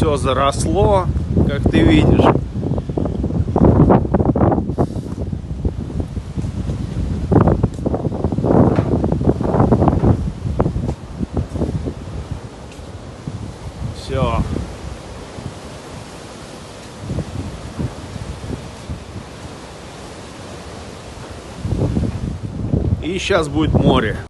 все заросло, как ты видишь. Все. И сейчас будет море.